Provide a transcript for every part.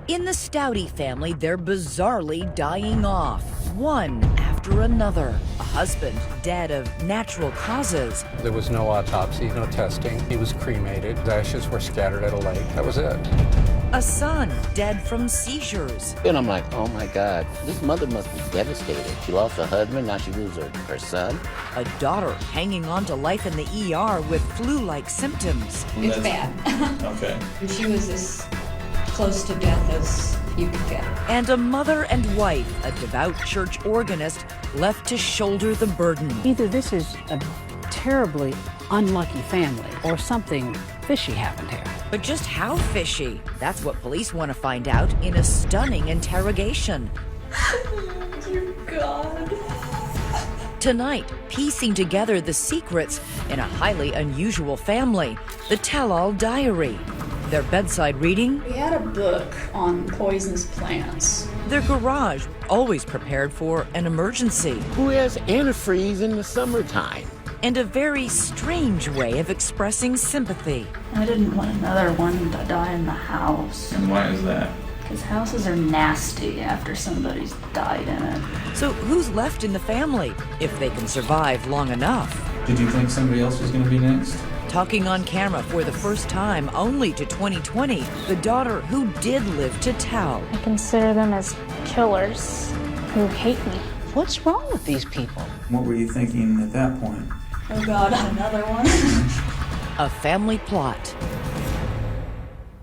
In the Stouty family, they're bizarrely dying off, one after another. A husband dead of natural causes. There was no autopsy, no testing. He was cremated. His ashes were scattered at a lake. That was it. A son dead from seizures. And I'm like, oh my God, this mother must be devastated. She lost her husband, now she loses her son. A daughter hanging on to life in the ER with flu-like symptoms. It's bad. Okay. She was as close to death as you could get her. And a mother and wife, a devout church organist, left to shoulder the burden. Either this is a terribly unlucky family or something fishy happened here. But just how fishy? That's what police want to find out in a stunning interrogation. Dear God. Tonight, piecing together the secrets in a highly unusual family, the tell-all diary. Their bedside reading, We had a book on poisonous plants. their garage, always prepared for an emergency, Who has antifreeze in the summertime? and a very strange way of expressing sympathy. I didn't want another one to die in the house. And why is that? Because houses are nasty after somebody's died in it. So who's left in the family, if they can survive long enough? Did you think somebody else was going to be next? Talking on camera for the first time only to 2020, the daughter who did live to tell. I consider them as killers who hate me. What's wrong with these people? What were you thinking at that point? Oh God, another one. A family plot.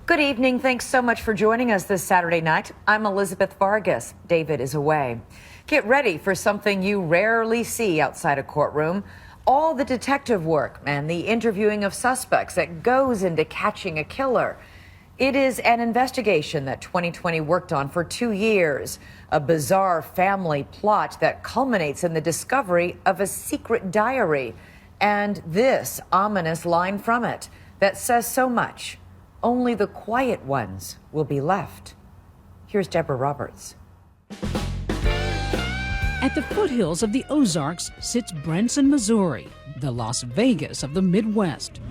Good evening. Thanks so much for joining us this Saturday night. I'm Elizabeth Vargas. David is away. Get ready for something you rarely see outside a courtroom. All the detective work and the interviewing of suspects that goes into catching a killer. It is an investigation that 2020 worked on for 2 years. A bizarre family plot that culminates in the discovery of a secret diary. And this ominous line from it that says so much. Only the quiet ones will be left. Here's Deborah Roberts. At the foothills of the Ozarks sits Branson, Missouri, the Las Vegas of the Midwest.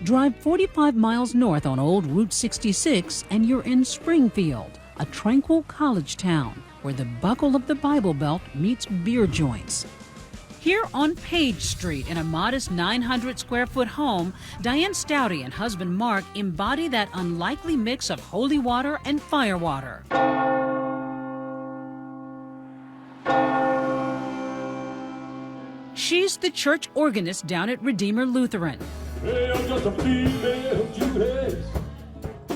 Drive 45 miles north on old Route 66 and you're in Springfield, a tranquil college town where the buckle of the Bible Belt meets beer joints. Here on Page Street, in a modest 900-square-foot home, Diane Stouty and husband Mark embody that unlikely mix of holy water and firewater. She's the church organist down at Redeemer Lutheran. Hey, I'm just a female Judas.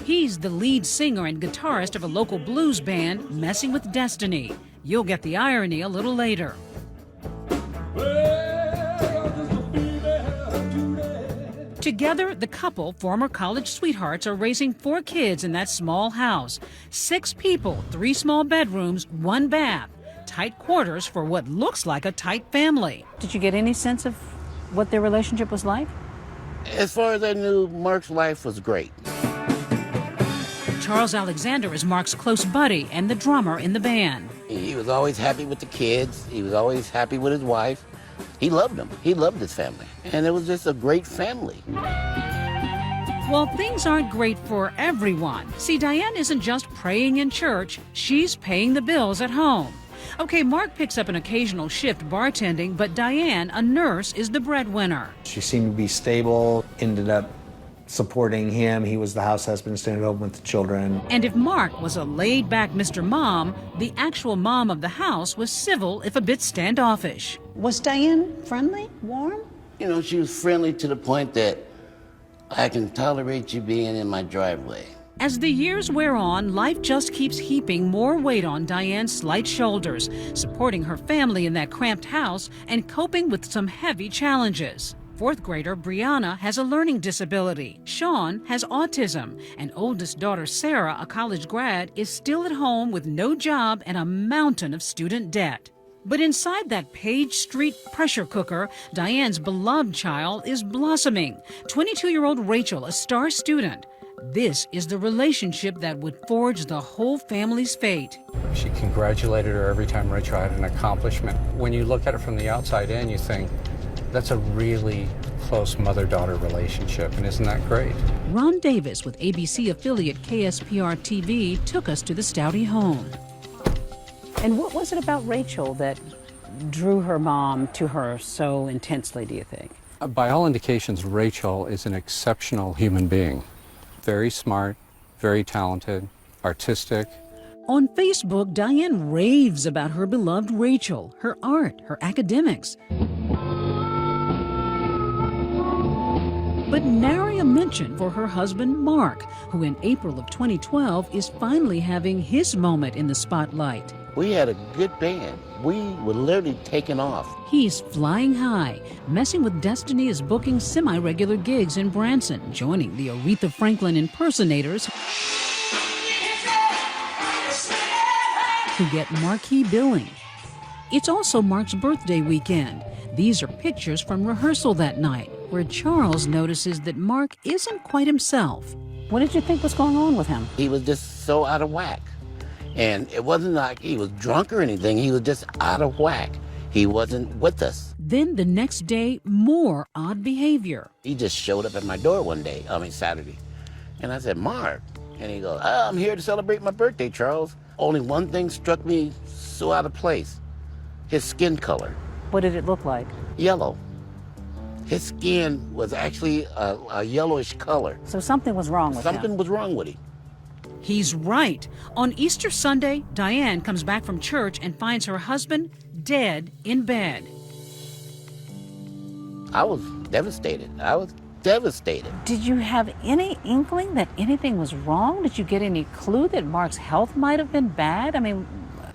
He's the lead singer and guitarist of a local blues band, Messing with Destiny. You'll get the irony a little later. Together, the couple, former college sweethearts, are raising 4 kids in that small house. 6 people, 3 small bedrooms, 1 bath. Tight quarters for what looks like a tight family. Did you get any sense of what their relationship was like? As far as I knew, Mark's life was great. Charles Alexander is Mark's close buddy and the drummer in the band. He was always happy with the kids. He was always happy with his wife. He loved them. He loved his family. And it was just a great family. Well, things aren't great for everyone. See, Diane isn't just praying in church, she's paying the bills at home. Okay, Mark picks up an occasional shift bartending, but Diane, a nurse, is the breadwinner. She seemed to be stable, ended up supporting him. He was the house husband, staying home with the children. And if Mark was a laid-back Mr. Mom, the actual mom of the house was civil, if a bit standoffish. Was Diane friendly, warm? You know, she was friendly to the point that I can tolerate you being in my driveway. As the years wear on, life just keeps heaping more weight on Diane's slight shoulders, supporting her family in that cramped house and coping with some heavy challenges. 4th grader Brianna has a learning disability. Sean has autism. And oldest daughter Sarah, a college grad, is still at home with no job and a mountain of student debt. But inside that Page Street pressure cooker, Diane's beloved child is blossoming. 22-year-old Rachel, a star student. This is the relationship that would forge the whole family's fate. She congratulated her every time Rachel had an accomplishment. When you look at it from the outside in, you think, That's a really close mother-daughter relationship, and isn't that great? Ron Davis with ABC affiliate KSPR TV took us to the Stouty home. And what was it about Rachel that drew her mom to her so intensely, do you think? By all indications, Rachel is an exceptional human being. Very smart, very talented, artistic. On Facebook, Diane raves about her beloved Rachel, her art, her academics. But nary a mention for her husband, Mark, who in April of 2012 is finally having his moment in the spotlight. We had a good band. We were literally taking off. He's flying high, messing with destiny is booking semi-regular gigs in Branson, joining the Aretha Franklin impersonators who get marquee billing. It's also Mark's birthday weekend. These are pictures from rehearsal that night, where Charles notices that Mark isn't quite himself. What did you think was going on with him? He was just so out of whack. And it wasn't like he was drunk or anything. He was just out of whack. He wasn't with us. Then the next day, more odd behavior. He just showed up at my door one day, Saturday. And I said, Mark. And he goes, I'm here to celebrate my birthday, Charles. Only one thing struck me so out of place. His skin color. What did it look like? Yellow. His skin was actually a yellowish color. So something was wrong with him. Something was wrong with him. He's right. On Easter Sunday, Diane comes back from church and finds her husband dead in bed. I was devastated. Did you have any inkling that anything was wrong? Did you get any clue that Mark's health might have been bad?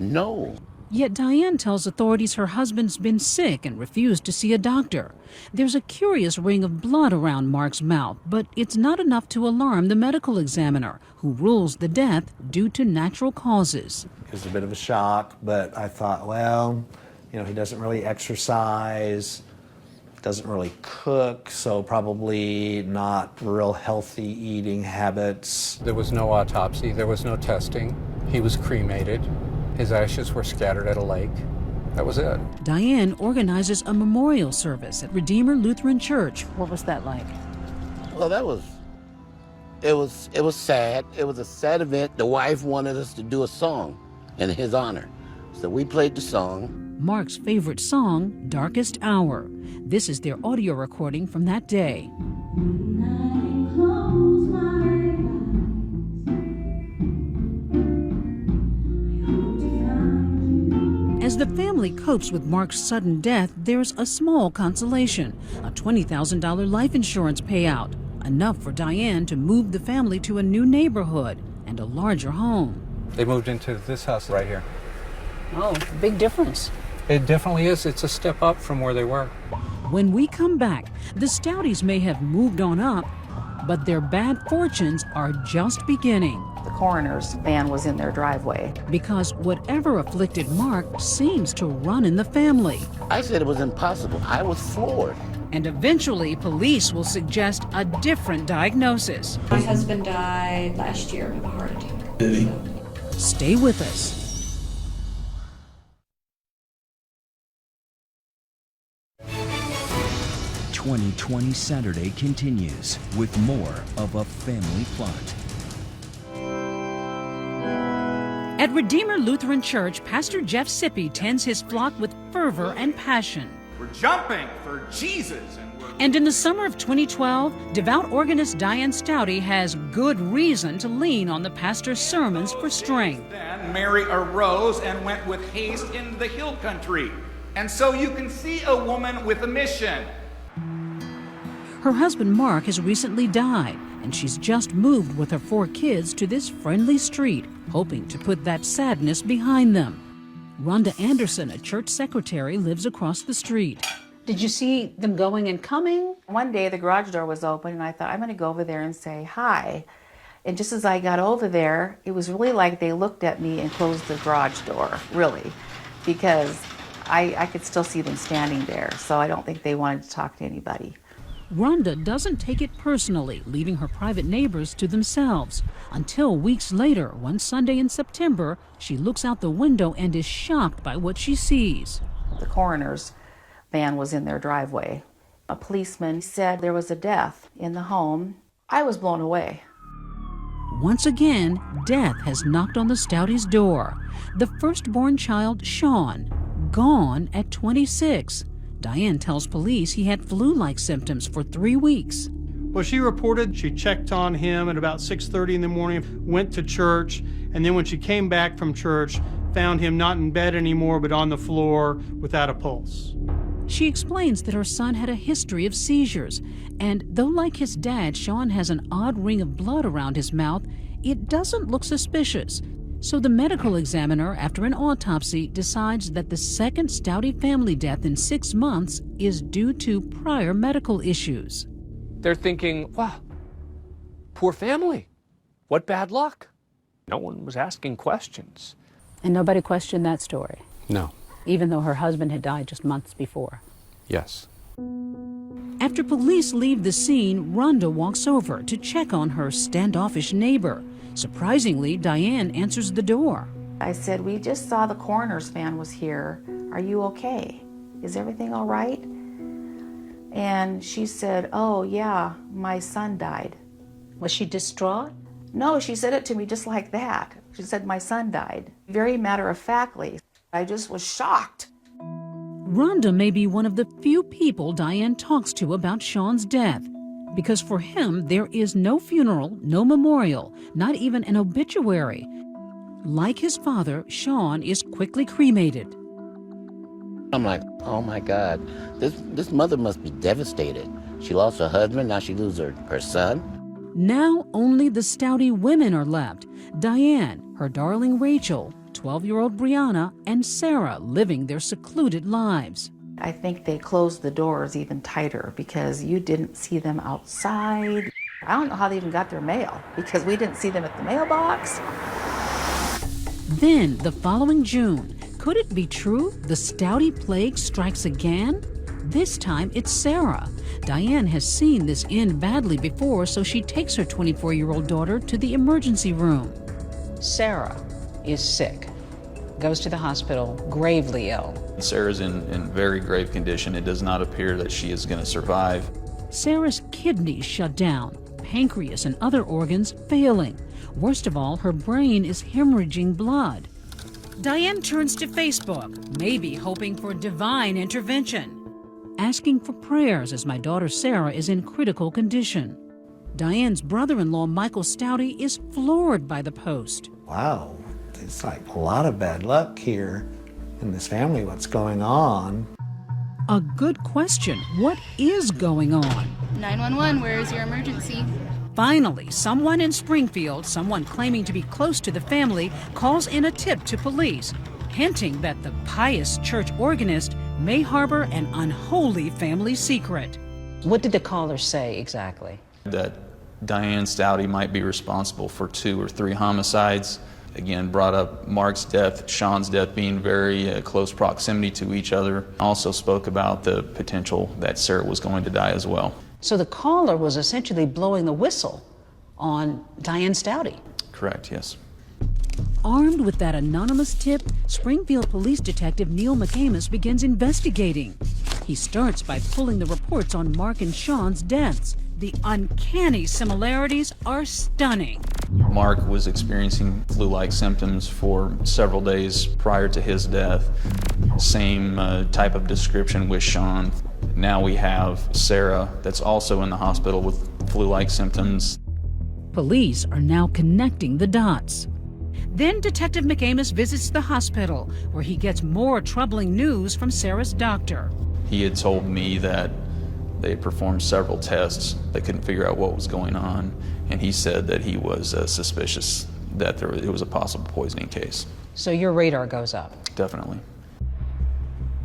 No. Yet Diane tells authorities her husband's been sick and refused to see a doctor. There's a curious ring of blood around Mark's mouth, but it's not enough to alarm the medical examiner, who rules the death due to natural causes. It was a bit of a shock, but I thought, well, he doesn't really exercise, doesn't really cook, so probably not real healthy eating habits. There was no autopsy, there was no testing. He was cremated. His ashes were scattered at a lake. That was it. Diane organizes a memorial service at Redeemer Lutheran Church. What was that like? Well, it was sad. It was a sad event. The wife wanted us to do a song in his honor. So we played the song. Mark's favorite song, Darkest Hour. This is their audio recording from that day. As the family copes with Mark's sudden death, there's a small consolation, a $20,000 life insurance payout, enough for Diane to move the family to a new neighborhood and a larger home. They moved into this house right here. Oh, big difference. It definitely is. It's a step up from where they were. When we come back, the Stouties may have moved on up, but their bad fortunes are just beginning. The coroner's van was in their driveway. Because whatever afflicted Mark seems to run in the family. I said it was impossible. I was floored. And eventually, police will suggest a different diagnosis. My husband died last year of a heart attack. Did he? Stay with us. "2020 Saturday" continues with more of A Family Plot. At Redeemer Lutheran Church, Pastor Jeff Sippy tends his flock with fervor and passion. We're jumping for Jesus. And in the summer of 2012, devout organist Diane Stouty has good reason to lean on the pastor's sermons for strength. Then Mary arose and went with haste into the hill country. And so you can see a woman with a mission. Her husband Mark has recently died, and she's just moved with her 4 kids to this friendly street, hoping to put that sadness behind them. Rhonda Anderson, a church secretary, lives across the street. Did you see them going and coming? One day the garage door was open and I thought, I'm going to go over there and say hi. And just as I got over there, it was really like they looked at me and closed the garage door, really, because I could still see them standing there. So I don't think they wanted to talk to anybody. Rhonda doesn't take it personally, leaving her private neighbors to themselves. Until weeks later, one Sunday in September, she looks out the window and is shocked by what she sees. The coroner's van was in their driveway. A policeman said there was a death in the home. I was blown away. Once again, death has knocked on the Stouty's door. The firstborn child, Sean, gone at 26. Diane tells police he had flu-like symptoms for 3 weeks. Well, she reported she checked on him at about 6:30 in the morning, went to church, and then when she came back from church, found him not in bed anymore, but on the floor without a pulse. She explains that her son had a history of seizures, and though like his dad, Sean has an odd ring of blood around his mouth, it doesn't look suspicious. So the medical examiner, after an autopsy, decides that the second Stouty family death in 6 months is due to prior medical issues. They're thinking, wow, poor family. What bad luck. No one was asking questions. And nobody questioned that story, No. even though her husband had died just months before. Yes. After police leave the scene, Rhonda walks over to check on her standoffish neighbor. Surprisingly, Diane answers the door. I said, we just saw the coroner's van was here. Are you okay? Is everything all right? And she said, oh yeah, my son died. Was she distraught? No, she said it to me just like that. She said, my son died. Very matter-of-factly. I just was shocked. Rhonda may be one of the few people Diane talks to about Sean's death, because for him there is no funeral, no memorial, not even an obituary. Like his father, Sean is quickly cremated. I'm like, oh my God, this mother must be devastated. She lost her husband, now she loses her son. Now only the Stouty women are left. Diane, her darling Rachel, 12-year-old Brianna, and Sarah living their secluded lives. I think they closed the doors even tighter because you didn't see them outside. I don't know how they even got their mail because we didn't see them at the mailbox. Then, the following June, could it be true the Stouty plague strikes again? This time it's Sarah. Diane has seen this end badly before, so she takes her 24-year-old daughter to the emergency room. Sarah is sick, goes to the hospital, gravely ill. Sarah's in very grave condition. It does not appear that she is going to survive. Sarah's kidneys shut down, pancreas and other organs failing. Worst of all, her brain is hemorrhaging blood. Diane turns to Facebook, maybe hoping for divine intervention, asking for prayers as my daughter Sarah is in critical condition. Diane's brother-in-law, Michael Stouty, is floored by the post. Wow, it's like a lot of bad luck here in this family. What's going on? A good question. What is going on? 911, where is your emergency? Finally, someone in Springfield, someone claiming to be close to the family, calls in a tip to police, hinting that the pious church organist may harbor an unholy family secret. What did the caller say exactly? That Diane Stouty might be responsible for 2 or 3 homicides. Again, brought up Mark's death, Sean's death being very close proximity to each other. Also spoke about the potential that Sarah was going to die as well. So the caller was essentially blowing the whistle on Diane Stouty. Correct, yes. Armed with that anonymous tip, Springfield Police Detective Neil McCamus begins investigating. He starts by pulling the reports on Mark and Sean's deaths. The uncanny similarities are stunning. Mark was experiencing flu-like symptoms for several days prior to his death. Same type of description with Sean. Now we have Sarah that's also in the hospital with flu-like symptoms. Police are now connecting the dots. Then Detective McCamus visits the hospital, where he gets more troubling news from Sarah's doctor. He had told me that they had performed several tests. They couldn't figure out what was going on, and he said that he was suspicious that it was a possible poisoning case. So your radar goes up? Definitely.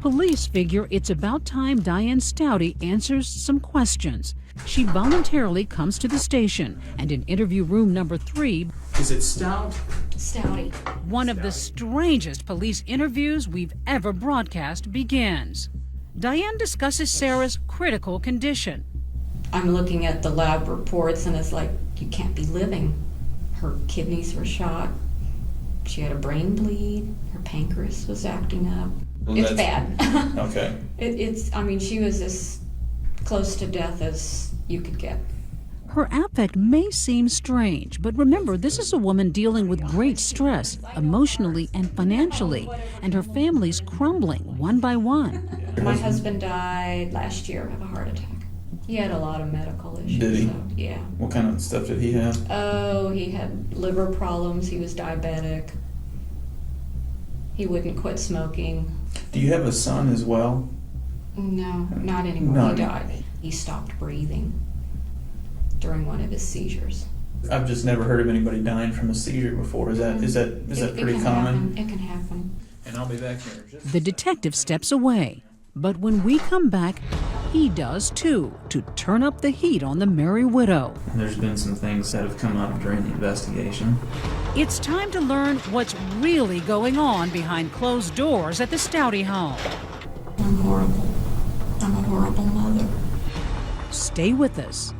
Police figure it's about time Diane Stouty answers some questions. She voluntarily comes to the station, and in interview room number 3... Is it Stout? Stouty. One of the strangest police interviews we've ever broadcast begins. Diane discusses Sarah's critical condition. I'm looking at the lab reports and it's like, you can't be living. Her kidneys were shot. She had a brain bleed. Her pancreas was acting up. Well, it's bad. Okay. I mean, she was as close to death as you could get. Her affect may seem strange, but remember, this is a woman dealing with great stress, emotionally and financially, and her family's crumbling one by one. My husband died last year of a heart attack. He had a lot of medical issues. Did he? So, yeah. What kind of stuff did he have? Oh, he had liver problems. He was diabetic. He wouldn't quit smoking. Do you have a son as well? No, not anymore. He died. He stopped breathing during one of his seizures. I've just never heard of anybody dying from a seizure before. Is that pretty common? It can happen. And I'll be back here. The detective steps away, but when we come back, he does too, to turn up the heat on the Merry Widow. There's been some things that have come up during the investigation. It's time to learn what's really going on behind closed doors at the Stouty home. I'm horrible. I'm a horrible mother. Stay with us.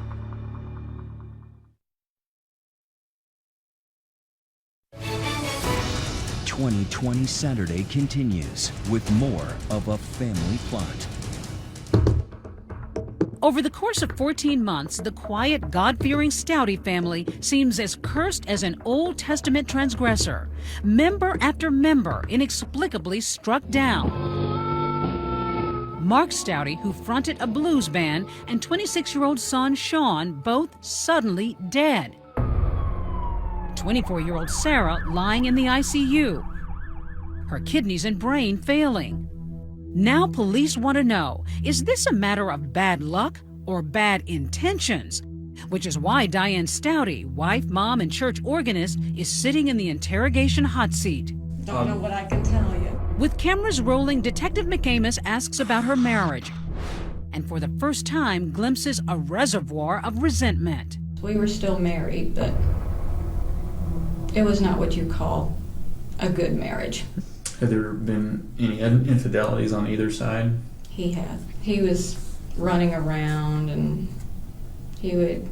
"2020 Saturday" continues with more of A Family Plot. Over the course of 14 months, the quiet, God-fearing Stouty family seems as cursed as an Old Testament transgressor. Member after member inexplicably struck down. Mark Stouty, who fronted a blues band, and 26-year-old son Sean, both suddenly dead. 24-year-old Sarah lying in the ICU, her kidneys and brain failing. Now police want to know, is this a matter of bad luck or bad intentions? Which is why Diane Stouty, wife, mom, and church organist, is sitting in the interrogation hot seat. Don't know what I can tell you. With cameras rolling, Detective McAmis asks about her marriage, and for the first time glimpses a reservoir of resentment. We were still married, but it was not what you call a good marriage. Have there been any infidelities on either side? He had. He was running around and he would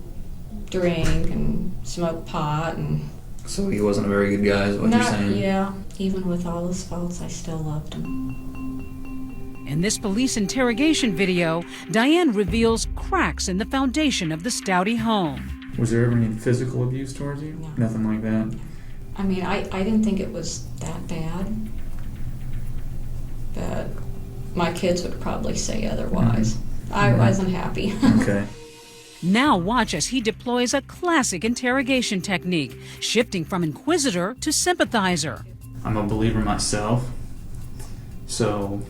drink and smoke pot and... So he wasn't a very good guy, is what you're saying? Yeah. Even with all his faults, I still loved him. In this police interrogation video, Diane reveals cracks in the foundation of the Stouty home. Was there ever any physical abuse towards you? No. Nothing like that? I mean, I didn't think it was that bad. But my kids would probably say otherwise. I wasn't happy. Okay. Now watch as he deploys a classic interrogation technique, shifting from inquisitor to sympathizer. I'm a believer myself, so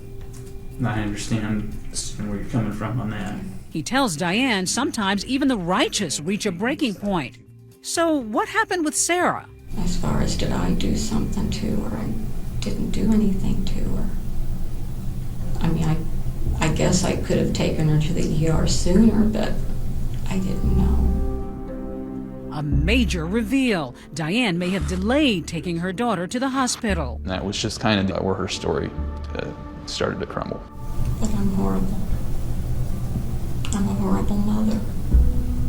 I understand where you're coming from on that. He tells Diane sometimes even the righteous reach a breaking point. So what happened with Sarah? As far as did I do something to her, I didn't do anything to her. I mean, I guess I could have taken her to the ER sooner, but I didn't know. A major reveal. Diane may have delayed taking her daughter to the hospital. That was just kind of where her story started to crumble. But I'm horrible. I'm a horrible mother.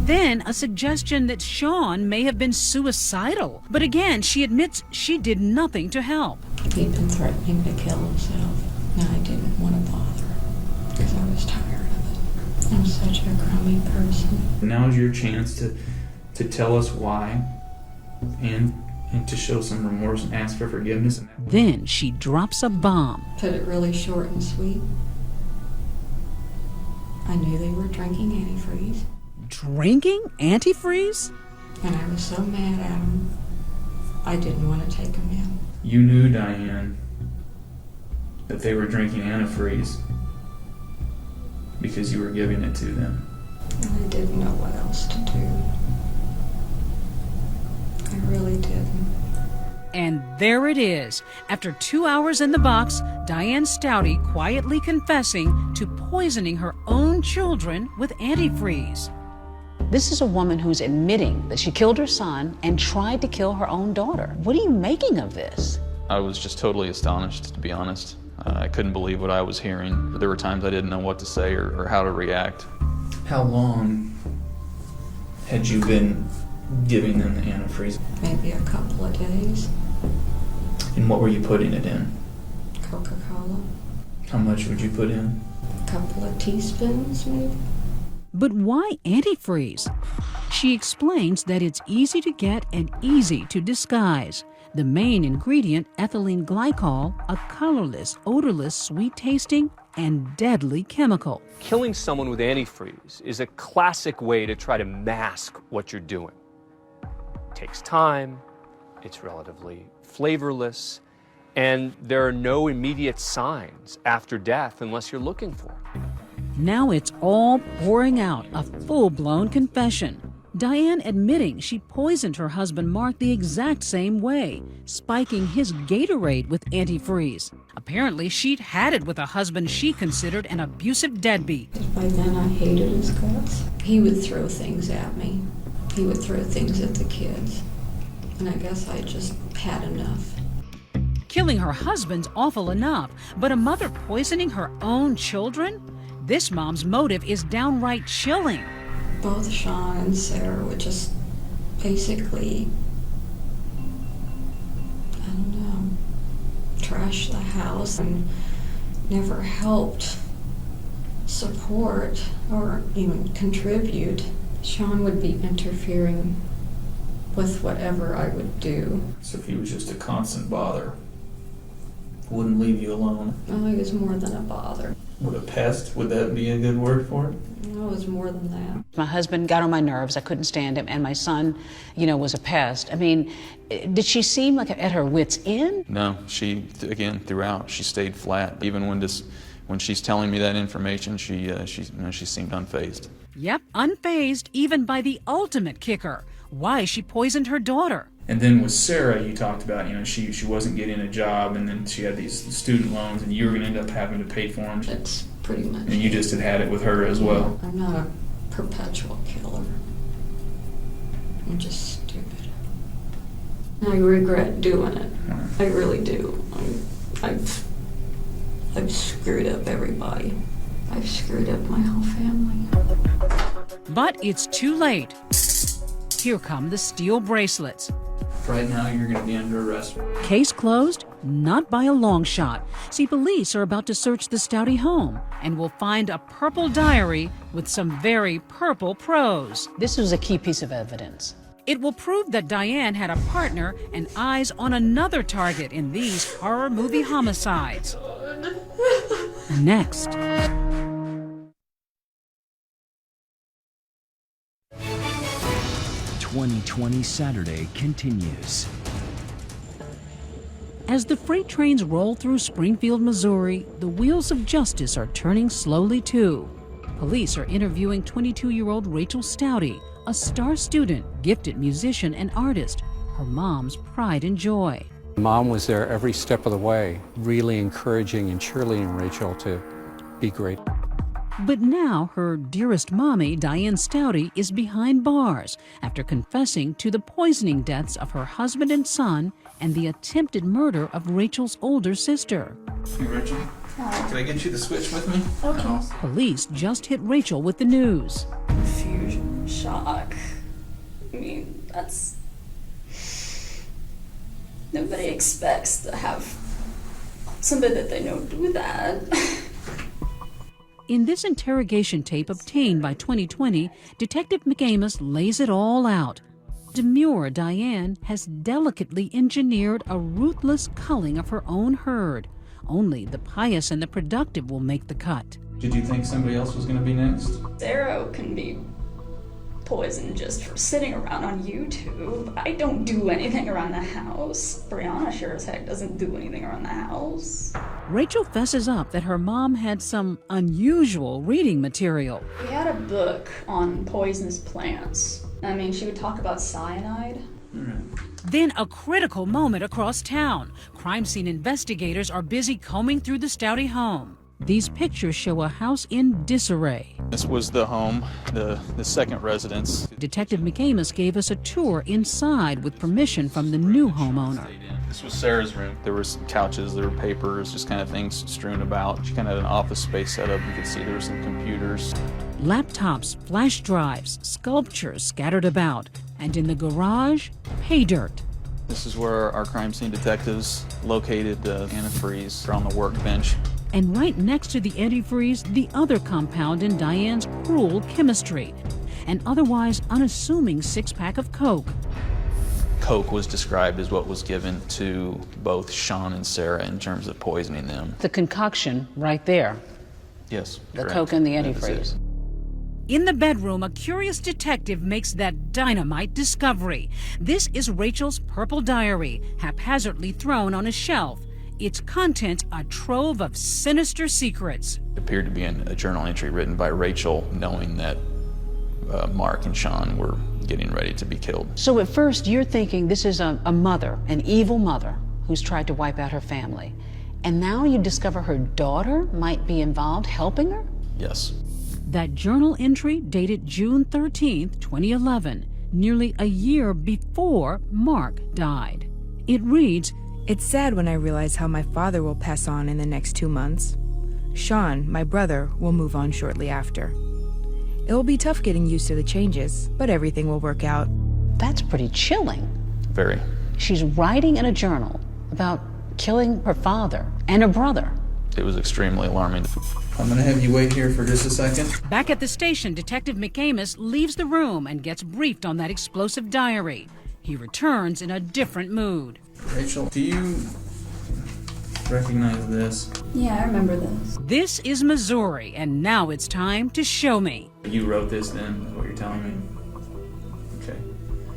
Then a suggestion that Sean may have been suicidal. But again, she admits she did nothing to help. He'd been threatening to kill himself, and I didn't want to bother because I was tired of it. I'm such a crummy person. Now is your chance to tell us why and to show some remorse and ask for forgiveness. Then she drops a bomb. Put it really short and sweet. I knew they were drinking antifreeze. Drinking antifreeze? And I was so mad at them, I didn't want to take them in. You knew, Diane, that they were drinking antifreeze because you were giving it to them. And I didn't know what else to do. I really didn't. And there it is. After 2 hours in the box, Diane Stouty quietly confessing to poisoning her own children with antifreeze. This is a woman who's admitting that she killed her son and tried to kill her own daughter. What are you making of this? I was just totally astonished, to be honest. I couldn't believe what I was hearing. There were times I didn't know what to say or how to react. How long had you been giving them the antifreeze? Maybe a couple of days. And what were you putting it in? Coca-Cola. How much would you put in? A couple of teaspoons, maybe. But why antifreeze? She explains that it's easy to get and easy to disguise. The main ingredient, ethylene glycol, a colorless, odorless, sweet-tasting, and deadly chemical. Killing someone with antifreeze is a classic way to try to mask what you're doing. It takes time, it's relatively flavorless, and there are no immediate signs after death unless you're looking for them. Now it's all pouring out, a full-blown confession. Diane admitting she poisoned her husband Mark the exact same way, spiking his Gatorade with antifreeze. Apparently, she'd had it with a husband she considered an abusive deadbeat. By then, I hated his guts. He would throw things at me. He would throw things at the kids. And I guess I just had enough. Killing her husband's awful enough, but a mother poisoning her own children? This mom's motive is downright chilling. Both Sean and Sarah would just basically, I don't know, trash the house and never helped support or even contribute. Sean would be interfering with whatever I would do. So if he was just a constant bother, wouldn't leave you alone. Oh, he was more than a bother. Would a pest, would that be a good word for it? No, it was more than that. My husband got on my nerves. I couldn't stand him. And my son, was a pest. I mean, did she seem like at her wit's end? No, she, again, throughout, she stayed flat. Even when she's telling me that information, she seemed unfazed. Yep, unfazed even by the ultimate kicker, why she poisoned her daughter. And then with Sarah, you talked about, she wasn't getting a job, and then she had these student loans, and you were going to end up having to pay for them. That's pretty much. And you just had it with her as well. I'm not a perpetual killer. I'm just stupid. I regret doing it. I really do. I've screwed up everybody. I've screwed up my whole family. But it's too late. Here come the steel bracelets. Right now, you're going to be under arrest. Case closed? Not by a long shot. See, police are about to search the Stouty home and will find a purple diary with some very purple prose. This was a key piece of evidence. It will prove that Diane had a partner and eyes on another target in these horror movie homicides. Next. 2020 Saturday continues. As the freight trains roll through Springfield, Missouri, the wheels of justice are turning slowly too. Police are interviewing 22-year-old Rachel Stouty, a star student, gifted musician and artist, her mom's pride and joy. Mom was there every step of the way, really encouraging and cheerleading Rachel to be great. But now her dearest mommy, Diane Stouty, is behind bars after confessing to the poisoning deaths of her husband and son and the attempted murder of Rachel's older sister. Hey, Rachel. Can I get you the switch with me? Okay. Police just hit Rachel with the news. Confusion, shock. I mean, that's... Nobody expects to have somebody that they know do that. In this interrogation tape obtained by 2020, Detective McAmus lays it all out. Demure Diane has delicately engineered a ruthless culling of her own herd. Only the pious and the productive will make the cut. Did you think somebody else was going to be next? Sarah can be poisoned just for sitting around on YouTube. I don't do anything around the house. Brianna sure as heck doesn't do anything around the house. Rachel fesses up that her mom had some unusual reading material. We had a book on poisonous plants. I mean, she would talk about cyanide. Then a critical moment across town. Crime scene investigators are busy combing through the Stouty home. These pictures show a house in disarray. This was the home, the second residence. Detective McAmus gave us a tour inside with permission from the new homeowner. This was Sarah's room. There were some couches, there were papers, just kind of things strewn about. She kind of had an office space set up. You could see there were some computers. Laptops, flash drives, sculptures scattered about. And in the garage, pay dirt. This is where our crime scene detectives located antifreeze on the workbench. And right next to the antifreeze, the other compound in Diane's cruel chemistry, an otherwise unassuming six-pack of Coke. Coke was described as what was given to both Sean and Sarah in terms of poisoning them. The concoction right there. Yes. The correct. Coke and the That is antifreeze. it. In the bedroom, a curious detective makes that dynamite discovery. This is Rachel's purple diary, haphazardly thrown on a shelf. Its contents a trove of sinister secrets. It appeared to be a journal entry written by Rachel, knowing that Mark and Sean were getting ready to be killed. So at first you're thinking this is a mother, an evil mother, who's tried to wipe out her family. And now you discover her daughter might be involved, helping her? Yes. That journal entry dated June 13th, 2011, nearly a year before Mark died. It reads, "It's sad when I realize how my father will pass on in the next 2 months. Sean, my brother, will move on shortly after. It will be tough getting used to the changes, but everything will work out." That's pretty chilling. Very. She's writing in a journal about killing her father and her brother. It was extremely alarming. I'm going to have you wait here for just a second. Back at the station, Detective McAmis leaves the room and gets briefed on that explosive diary. He returns in a different mood. Rachel, do you recognize this? Yeah, I remember this. This is Missouri, and now it's time to show me. You wrote this then, is what you're telling me? Okay.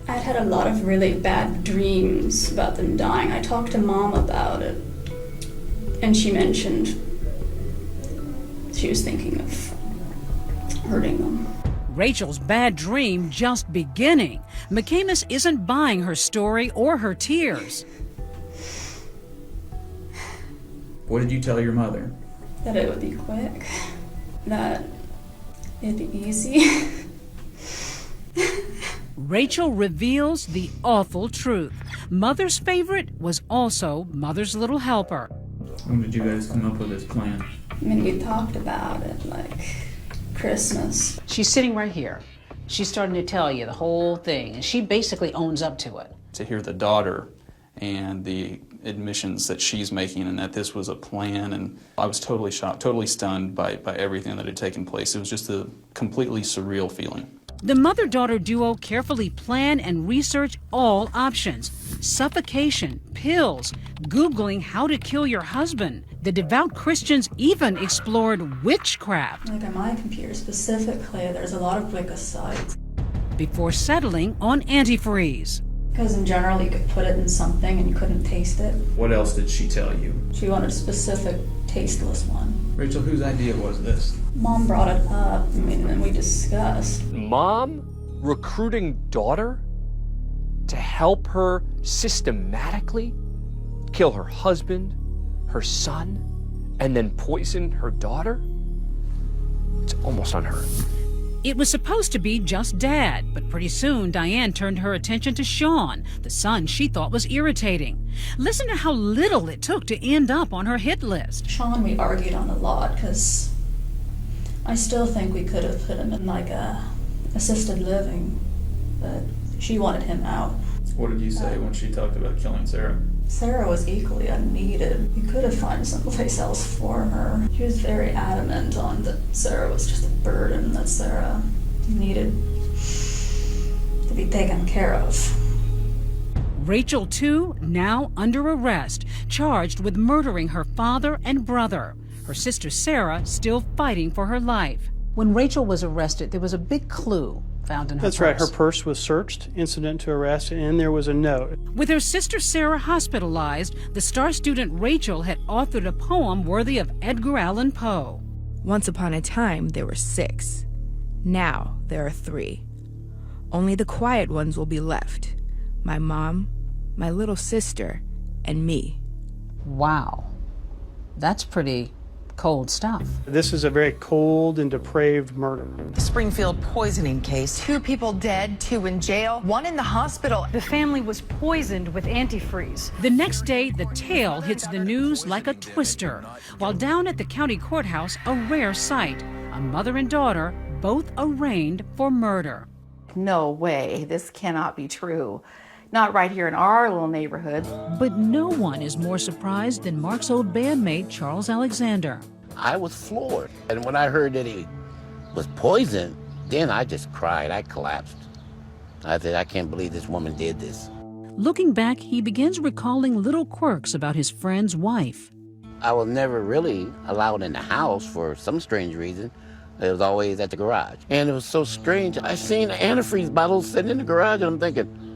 I'd had a lot of really bad dreams about them dying. I talked to Mom about it, and she mentioned she was thinking of hurting them. Rachel's bad dream just beginning. McAmis isn't buying her story or her tears. What did you tell your mother? That it would be quick, that it'd be easy. Rachel reveals the awful truth. Mother's favorite was also Mother's little helper. When did you guys come up with this plan? I mean, we talked about it, like Christmas. She's sitting right here. She's starting to tell you the whole thing, and she basically owns up to it. To hear the daughter and the admissions that she's making and that this was a plan, and I was totally shocked, totally stunned by everything that had taken place. It was just a completely surreal feeling. The mother-daughter duo carefully plan and research all options. Suffocation, pills, Googling how to kill your husband. The devout Christians even explored witchcraft. Like on my computer specifically, there's a lot of Wicca sites. Before settling on antifreeze. Because in general, you could put it in something and you couldn't taste it. What else did she tell you? She wanted a specific tasteless one. Rachel, whose idea was this? Mom brought it up, and we discussed. Mom recruiting daughter to help her systematically kill her husband, her son, and then poison her daughter? It's almost unheard. It was supposed to be just Dad, but pretty soon Diane turned her attention to Sean, the son she thought was irritating. Listen to how little it took to end up on her hit list. Sean, we argued on a lot, because I still think we could have put him in like a assisted living, but she wanted him out. What did you say when she talked about killing Sarah? Sarah was equally unneeded. We could have found someplace else for her. She was very adamant on that Sarah was just a burden, that Sarah needed to be taken care of. Rachel, too, now under arrest, charged with murdering her father and brother. Her sister Sarah still fighting for her life. When Rachel was arrested, there was a big clue found in her purse. That's right. Her purse was searched, incident to arrest, and there was a note. With her sister Sarah hospitalized, the star student Rachel had authored a poem worthy of Edgar Allan Poe. Once upon a time, there were 6. Now, there are 3. Only the quiet ones will be left. My mom, my little sister, and me. Wow. That's pretty cold stuff. This is a very cold and depraved murder. The Springfield poisoning case. 2 people dead, 2 in jail, 1 in the hospital. The family was poisoned with antifreeze. The next day, the tale hits the news like a twister. While down at the county courthouse, a rare sight. A mother and daughter, both arraigned for murder. No way, this cannot be true. Not right here in our little neighborhood. But no one is more surprised than Mark's old bandmate, Charles Alexander. I was floored. And when I heard that he was poisoned, then I just cried. I collapsed. I said, I can't believe this woman did this. Looking back, he begins recalling little quirks about his friend's wife. I was never really allowed in the house for some strange reason. It was always at the garage. And it was so strange. I seen antifreeze bottles sitting in the garage, and I'm thinking,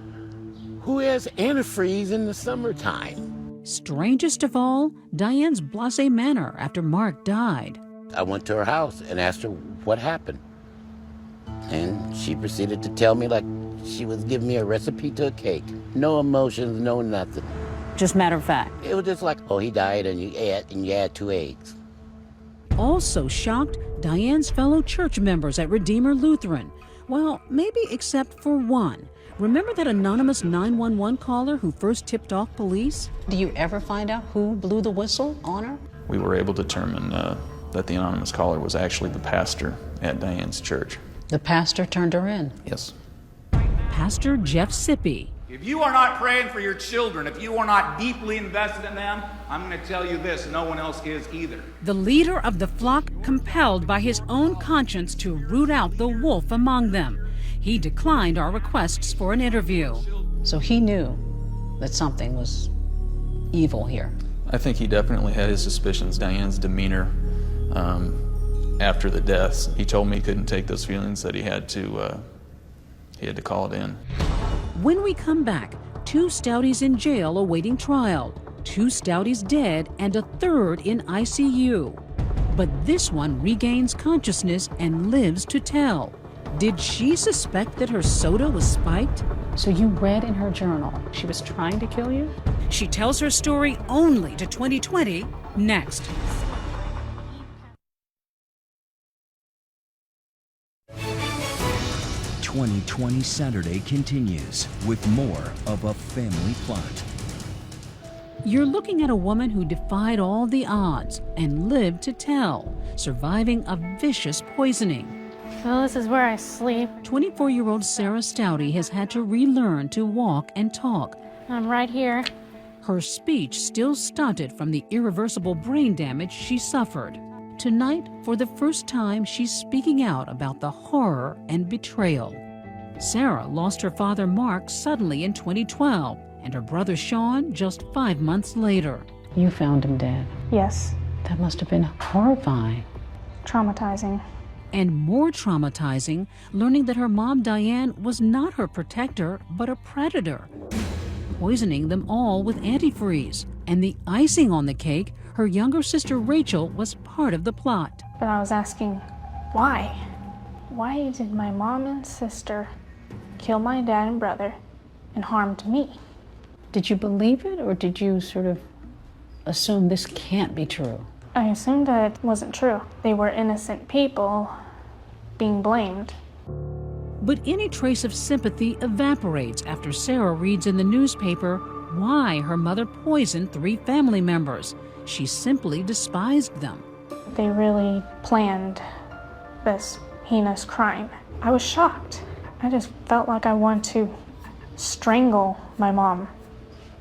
who has antifreeze in the summertime? Strangest of all, Diane's blasé manner after Mark died. I went to her house and asked her what happened. And she proceeded to tell me like she was giving me a recipe to a cake. No emotions, no nothing. Just matter of fact. It was just like, oh, he died and you add 2 eggs. Also shocked, Diane's fellow church members at Redeemer Lutheran. Well, maybe except for one. Remember that anonymous 911 caller who first tipped off police? Do you ever find out who blew the whistle on her? We were able to determine that the anonymous caller was actually the pastor at Diane's church. The pastor turned her in? Yes. Pastor Jeff Sippy. If you are not praying for your children, if you are not deeply invested in them, I'm going to tell you this, no one else is either. The leader of the flock compelled by his own conscience to root out the wolf among them. He declined our requests for an interview. So he knew that something was evil here. I think he definitely had his suspicions. Diane's demeanor after the deaths, he told me he couldn't take those feelings, that he had to call it in. When we come back, 2 Stouties in jail awaiting trial, 2 Stouties dead, and a 3rd in ICU. But this one regains consciousness and lives to tell. Did she suspect that her soda was spiked? So you read in her journal she was trying to kill you? She tells her story only to 2020 next. "2020 Saturday" continues with more of A Family Plot. You're looking at a woman who defied all the odds and lived to tell, surviving a vicious poisoning. So this is where I sleep. 24-year-old Sarah Stouty has had to relearn to walk and talk. I'm right here. Her speech still stunted from the irreversible brain damage she suffered. Tonight, for the first time, she's speaking out about the horror and betrayal. Sarah lost her father Mark suddenly in 2012 and her brother Sean just 5 months later. You found him dead. Yes. That must have been horrifying. Traumatizing. And more traumatizing, learning that her mom Diane was not her protector, but a predator, poisoning them all with antifreeze. And the icing on the cake, her younger sister Rachel was part of the plot. But I was asking, why? Why did my mom and sister kill my dad and brother and harmed me? Did you believe it, or did you sort of assume this can't be true? I assumed that it wasn't true. They were innocent people being blamed. But any trace of sympathy evaporates after Sarah reads in the newspaper why her mother poisoned 3 family members. She simply despised them. They really planned this heinous crime. I was shocked. I just felt like I wanted to strangle my mom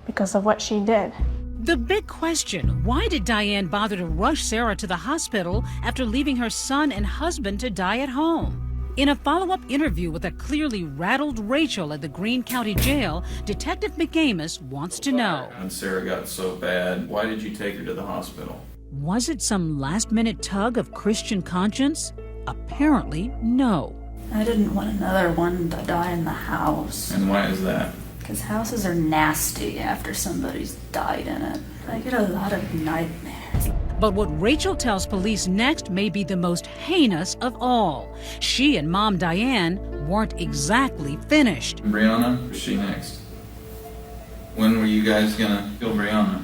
because of what she did. The big question, why did Diane bother to rush Sarah to the hospital after leaving her son and husband to die at home? In a follow-up interview with a clearly rattled Rachel at the Greene County Jail, Detective McAmis wants to know. When Sarah got so bad, why did you take her to the hospital? Was it some last-minute tug of Christian conscience? Apparently, no. I didn't want another one to die in the house. And why is that? Because houses are nasty after somebody's died in it. I get a lot of nightmares. But what Rachel tells police next may be the most heinous of all. She and Mom Diane weren't exactly finished. Brianna, who's she next? When were you guys gonna kill Brianna?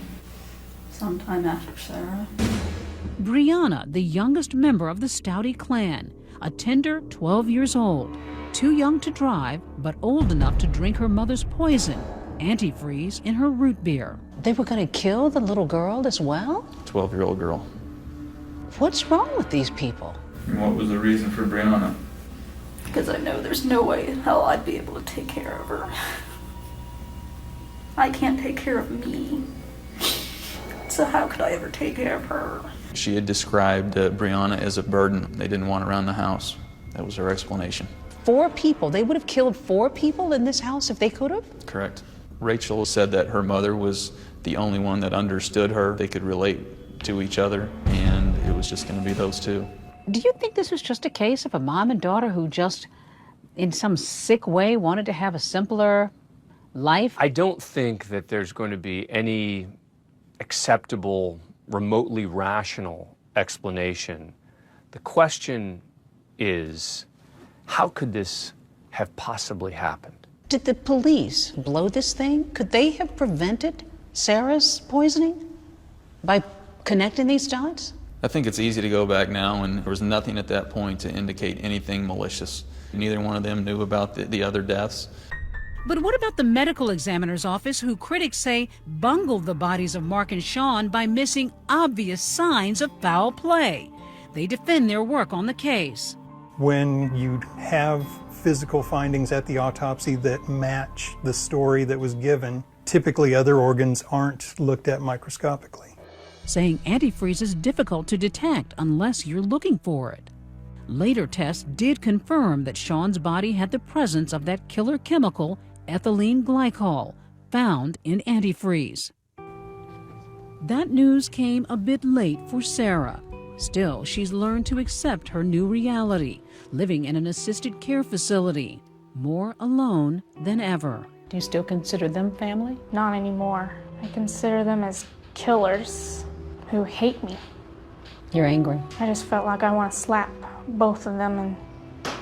Sometime after Sarah. Brianna, the youngest member of the Stouty clan, a tender 12 years old, too young to drive, but old enough to drink her mother's poison, antifreeze, in her root beer. They were going to kill the little girl as well? 12-year-old girl. What's wrong with these people? And what was the reason for Brianna? Because I know there's no way in hell I'd be able to take care of her. I can't take care of me. So how could I ever take care of her? She had described Brianna as a burden they didn't want around the house. That was her explanation. 4 people. They would have killed 4 people in this house if they could have? Correct. Rachel said that her mother was the only one that understood her. They could relate to each other, and it was just going to be those 2. Do you think this was just a case of a mom and daughter who just, in some sick way, wanted to have a simpler life? I don't think that there's going to be any acceptable, remotely rational explanation. The question is, how could this have possibly happened? Did the police blow this thing? Could they have prevented Sarah's poisoning by connecting these dots? I think it's easy to go back now, and there was nothing at that point to indicate anything malicious. Neither one of them knew about the other deaths. But what about the medical examiner's office, who critics say bungled the bodies of Mark and Sean by missing obvious signs of foul play? They defend their work on the case. When you have physical findings at the autopsy that match the story that was given, typically other organs aren't looked at microscopically. Saying antifreeze is difficult to detect unless you're looking for it. Later tests did confirm that Sean's body had the presence of that killer chemical, ethylene glycol, found in antifreeze. That news came a bit late for Sarah. Still, she's learned to accept her new reality, living in an assisted care facility, more alone than ever. Do you still consider them family? Not anymore. I consider them as killers who hate me. You're angry. I just felt like I want to slap both of them and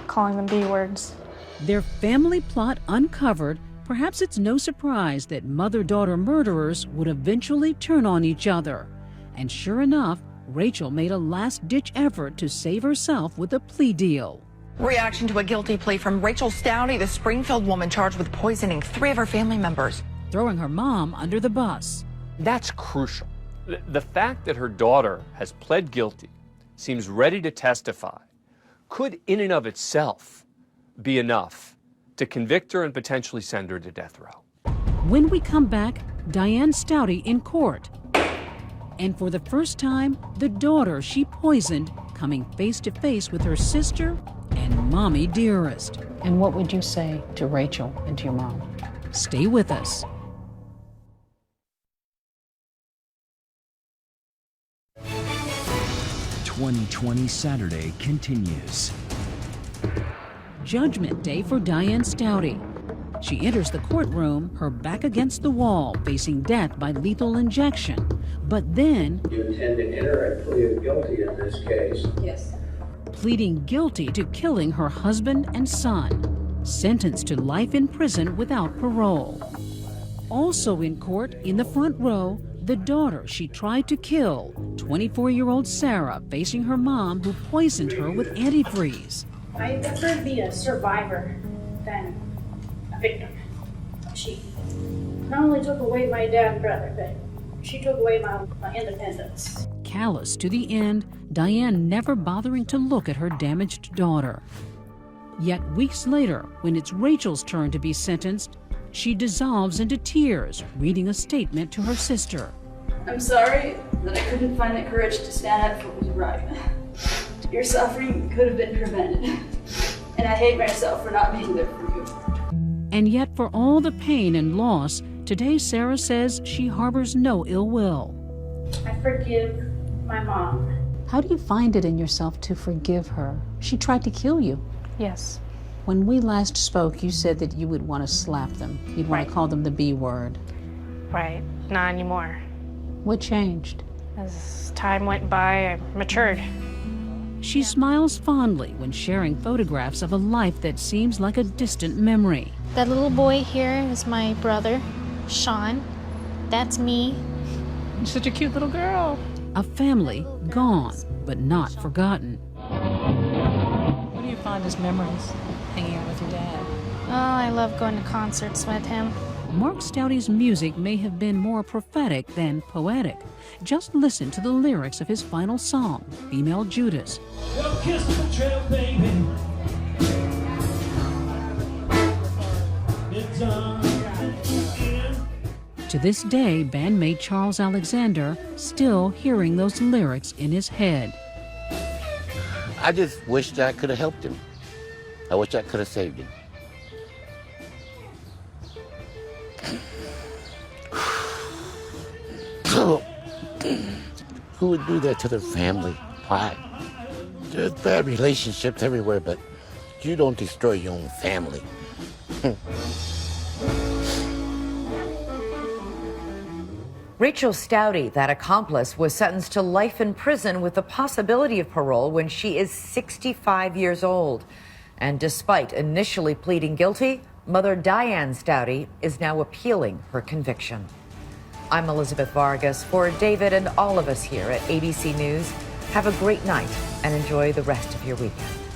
calling them B words. Their family plot uncovered, perhaps it's no surprise that mother-daughter murderers would eventually turn on each other. And sure enough, Rachel made a last-ditch effort to save herself with a plea deal. Reaction to a guilty plea from Rachel Stouty, the Springfield woman charged with poisoning 3 of her family members. Throwing her mom under the bus. That's crucial. The fact that her daughter has pled guilty, seems ready to testify, could in and of itself be enough to convict her and potentially send her to death row. When we come back, Diane Stouty in court. And for the first time, the daughter she poisoned coming face to face with her sister and mommy dearest. And what would you say to Rachel and to your mom? Stay with us. .2020 Saturday continues. Judgment Day for Diane Stouty. She enters the courtroom, her back against the wall, facing death by lethal injection. But then... You intend to enter a plea of guilty in this case? Yes. Pleading guilty to killing her husband and son. Sentenced to life in prison without parole. Also in court, in the front row, the daughter she tried to kill, 24-year-old Sarah, facing her mom who poisoned her with antifreeze. I'd prefer to be a survivor than a victim. She not only took away my dad and brother, but she took away my independence. Callous to the end, Diane never bothering to look at her damaged daughter. Yet weeks later, when it's Rachel's turn to be sentenced, she dissolves into tears, reading a statement to her sister. I'm sorry that I couldn't find the courage to stand up for what was right. Your suffering could have been prevented, and I hate myself for not being there for you. And yet for all the pain and loss, today Sarah says she harbors no ill will. I forgive my mom. How do you find it in yourself to forgive her? She tried to kill you. Yes. When we last spoke, you said that you would want to slap them. You'd want to call them the B word. Right. Not anymore. What changed? As time went by, I matured. She smiles fondly when sharing photographs of a life that seems like a distant memory. That little boy here is my brother, Sean. That's me. You're such a cute little girl. A family gone, but not forgotten. What do you find as memories hanging out with your dad? Oh, I love going to concerts with him. Mark Stouty's music may have been more prophetic than poetic. Just listen to the lyrics of his final song, Female Judas. Kiss the trail, baby. It's on. To this day, bandmate Charles Alexander still hearing those lyrics in his head. I just wish that I could have helped him. I wish I could have saved him. Who would do that to their family? Why? There's bad relationships everywhere, but you don't destroy your own family. Rachel Stouty, that accomplice, was sentenced to life in prison with the possibility of parole when she is 65 years old. And despite initially pleading guilty, mother Diane Stouty is now appealing her conviction. I'm Elizabeth Vargas. For David and all of us here at ABC News, have a great night and enjoy the rest of your weekend.